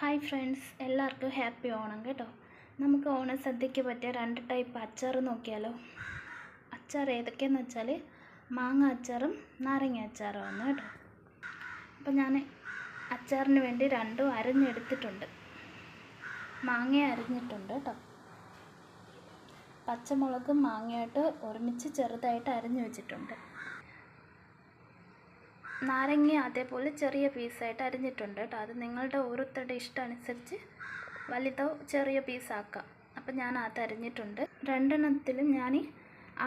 Hi friends, എല്ലാവർക്കും happy Onam കേട്ടോ. നമുക്ക് ഓണസദ്യക്ക് പറ്റിയ 2 ടൈപ്പ് അച്ചാർ നോക്കിയാലോ. അച്ചാർ ഏതൊക്കെയെന്ന് വെച്ചാൽ മാങ്ങ അച്ചാറും നാരങ്ങ അച്ചാറുമാണ് കേട്ടോ. അപ്പോൾ ഞാൻ അച്ചാറിന് വേണ്ടി രണ്ടും അരിഞ്ഞെടുത്തിട്ടുണ്ട്. മാങ്ങ അരിഞ്ഞിട്ടുണ്ട് കേട്ടോ. പച്ചമുളകും മാങ്ങയായിട്ട് ഒരുമിച്ച് ചെറുതായിട്ട് അരിഞ്ഞു വെച്ചിട്ടുണ്ട്. നാരങ്ങ അതേപോലെ ചെറിയ പീസായിട്ട് അരിഞ്ഞിട്ടുണ്ട് കേട്ടോ. അത് നിങ്ങളുടെ ഓരോരുത്തരുടെ ഇഷ്ടം അനുസരിച്ച് വലുതോ ചെറിയ പീസാക്കാം. അപ്പം ഞാൻ അത് അരിഞ്ഞിട്ടുണ്ട്. രണ്ടെണ്ണത്തിലും ഞാൻ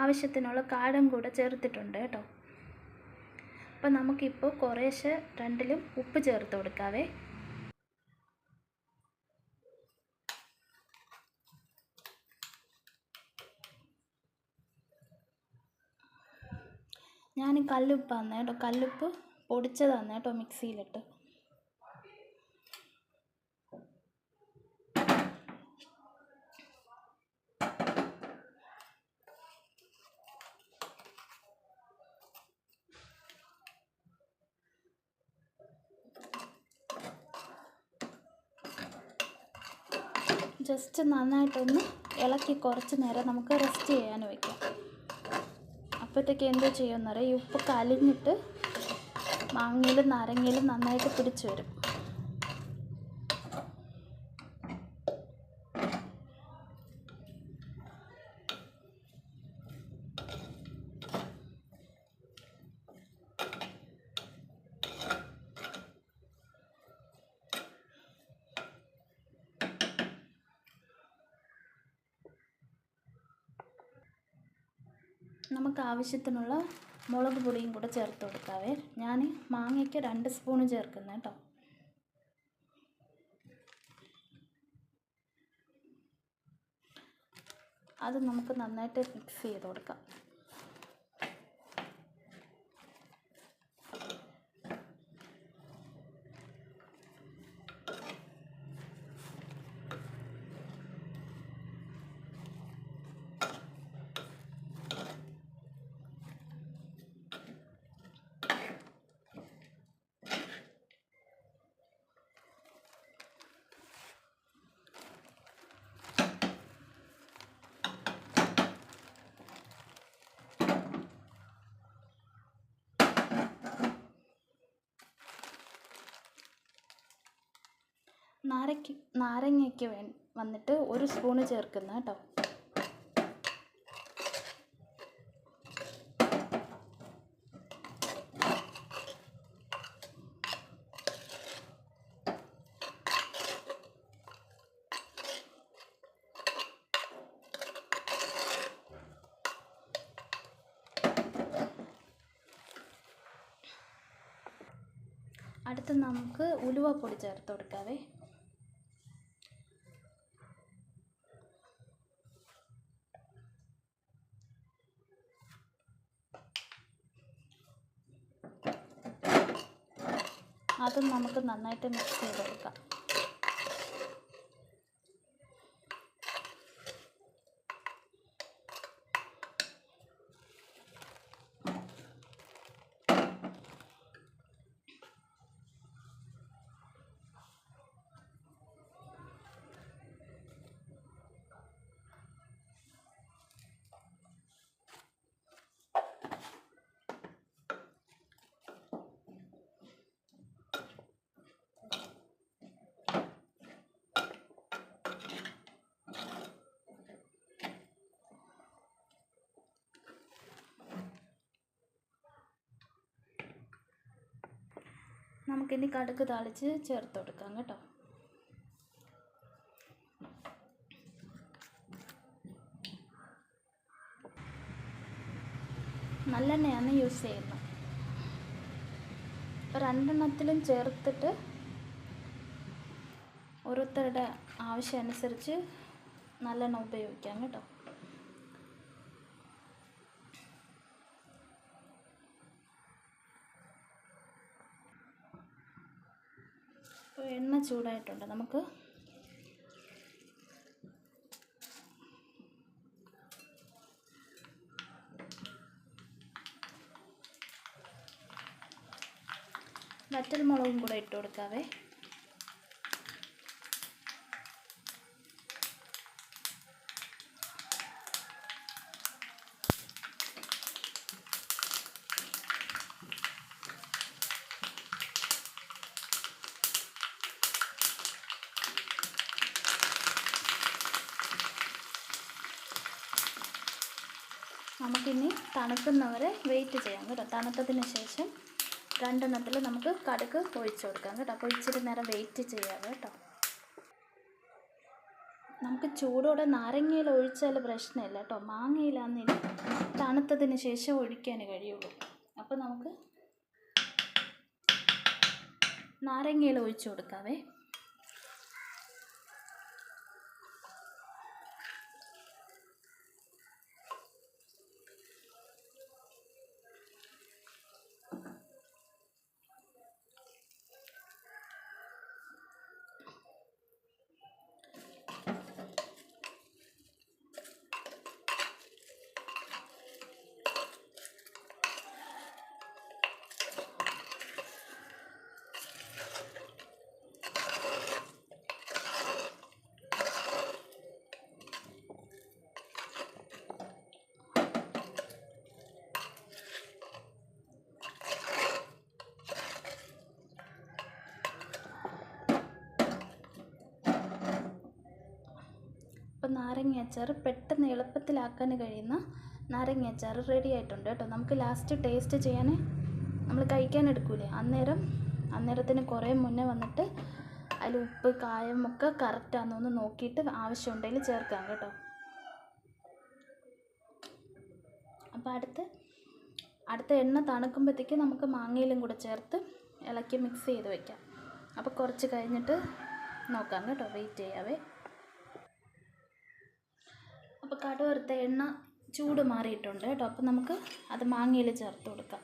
ആവശ്യത്തിനുള്ള കാടും കൂടെ ചേർത്തിട്ടുണ്ട് കേട്ടോ. അപ്പം നമുക്കിപ്പോൾ കുറേശ്ശെ രണ്ടിലും ഉപ്പ് ചേർത്ത് കൊടുക്കാവേ. ഞാൻ കല്ലുപ്പാണ് കേട്ടോ, കല്ലുപ്പ് പൊടിച്ചതാണ് കേട്ടോ, മിക്സിയിലിട്ട്. ജസ്റ്റ് നന്നായിട്ടൊന്ന് ഇളക്കി കുറച്ച് നേരം നമുക്ക് റെസ്റ്റ് ചെയ്യാൻ വയ്ക്കാം. അപ്പോഴത്തേക്ക് എന്തോ ചെയ്യുമെന്നറിയാം, ഈ ഉപ്പ് കലിഞ്ഞിട്ട് മാങ്ങയിലും നാരങ്ങയിലും നന്നായിട്ട് പിടിച്ചു വരും. നമുക്ക് ആവശ്യത്തിനുള്ള മുളക് പൊടിയും കൂടെ ചേർത്ത് കൊടുക്കാവേ. ഞാൻ മാങ്ങയ്ക്ക് 2 സ്പൂൺ ചേർക്കുന്നത് കേട്ടോ. അത് നമുക്ക് നന്നായിട്ട് മിക്സ് ചെയ്ത് കൊടുക്കാം. നാരങ്ങയ്ക്ക് വന്നിട്ട് 1 സ്പൂണ് ചേർക്കുന്ന കേട്ടോ. അടുത്ത് നമുക്ക് ഉലുവപ്പൊടി ചേർത്ത് കൊടുക്കാവേ. അതും നമുക്ക് നന്നായിട്ട് മിക്സ് ചെയ്ത് കൊടുക്കാം. നമുക്കിനി കടുക് താളിച്ച് ചേർത്ത് കൊടുക്കാം കേട്ടോ. നല്ലെണ്ണയാണ് യൂസ് ചെയ്യുന്നത്. ഇപ്പോൾ 2 എണ്ണത്തിലും ചേർത്തിട്ട് ഓരോരുത്തരുടെ ആവശ്യം അനുസരിച്ച് നല്ലെണ്ണ ഉപയോഗിക്കാം കേട്ടോ. ഇപ്പോൾ എണ്ണ ചൂടായിട്ടുണ്ട്. നമുക്ക് വറ്റൽ മുളകും കൂടെ ഇട്ട് കൊടുക്കാവേ. നമുക്കിനി തണുക്കുന്നവരെ വെയിറ്റ് ചെയ്യാം കേട്ടോ. തണുത്തതിന് ശേഷം രണ്ടെണ്ണത്തിൽ നമുക്ക് കടുക് ഒഴിച്ചു കൊടുക്കാം കേട്ടോ. അപ്പോൾ ഇച്ചിരി നേരം വെയിറ്റ് ചെയ്യാം കേട്ടോ. നമുക്ക് ചൂടോടെ നാരങ്ങയിൽ ഒഴിച്ചാൽ പ്രശ്നമില്ല കേട്ടോ. മാങ്ങയിലാണെങ്കിലും തണുത്തതിന് ശേഷം ഒഴിക്കാൻ കഴിയുള്ളൂ. അപ്പോൾ നമുക്ക് നാരങ്ങയിൽ ഒഴിച്ചു കൊടുക്കാവേ. അപ്പോൾ നാരങ്ങ അച്ചാർ പെട്ടെന്ന് എളുപ്പത്തിലാക്കാൻ കഴിയുന്ന നാരങ്ങ അച്ചാർ റെഡി ആയിട്ടുണ്ട് കേട്ടോ. നമുക്ക് ലാസ്റ്റ് ടേസ്റ്റ് ചെയ്യാൻ നമ്മൾ കഴിക്കാൻ എടുക്കൂലേ, അന്നേരത്തിന് കുറേ മുന്നേ വന്നിട്ട് അതിൽ ഉപ്പ് കായം ഒക്കെ കറക്റ്റാണെന്നൊന്ന് നോക്കിയിട്ട് ആവശ്യമുണ്ടെങ്കിൽ ചേർക്കാം കേട്ടോ. അപ്പോൾ അടുത്ത എണ്ണ തണുക്കുമ്പോഴത്തേക്ക് നമുക്ക് മാങ്ങയിലും കൂടെ ചേർത്ത് ഇളക്കി മിക്സ് ചെയ്ത് വയ്ക്കാം. അപ്പോൾ കുറച്ച് കഴിഞ്ഞിട്ട് നോക്കാം കേട്ടോ. വെയിറ്റ് ചെയ്യാവേ. അപ്പോൾ കടുക് വറുത്ത എണ്ണ ചൂട് മാറിയിട്ടുണ്ട് കേട്ടോ. അപ്പോൾ നമുക്ക് അത് മാങ്ങയിൽ ചേർത്ത് കൊടുക്കാം.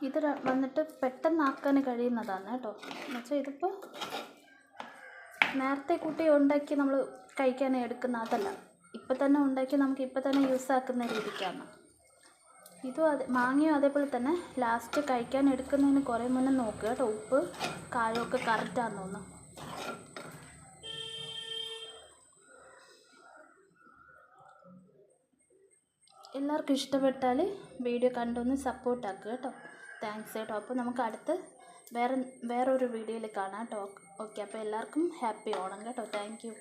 ഇത് വന്നിട്ട് പെട്ടെന്നാക്കാൻ കഴിയുന്നതാണ് കേട്ടോ. എന്നുവെച്ചാൽ ഇതിപ്പോൾ നേരത്തെ കൂട്ടി ഉണ്ടാക്കി നമ്മൾ കഴിക്കാൻ എടുക്കുന്ന അതല്ല, ഇപ്പം തന്നെ ഉണ്ടാക്കി നമുക്ക് ഇപ്പം തന്നെ യൂസ് ആക്കുന്ന രീതിക്കാണ്. ഇതും മാങ്ങയും അതേപോലെ തന്നെ ലാസ്റ്റ് കഴിക്കാൻ എടുക്കുന്നതിന് കുറേ മുന്നേ നോക്കുക കേട്ടോ. ഉപ്പ് കായമൊക്കെ കറക്റ്റാണെന്ന് തോന്നുന്നു. എല്ലാവർക്കും ഇഷ്ടപ്പെട്ടാൽ വീഡിയോ കണ്ടൊന്ന് സപ്പോർട്ടാക്കുക കേട്ടോ. താങ്ക്സ് കേട്ടോ. അപ്പോൾ നമുക്ക് അടുത്ത് വേറൊരു വീഡിയോയിൽ കാണാം കേട്ടോ. ഓക്കെ, അപ്പോൾ എല്ലാവർക്കും ഹാപ്പി ഓണം കേട്ടോ. Thank you.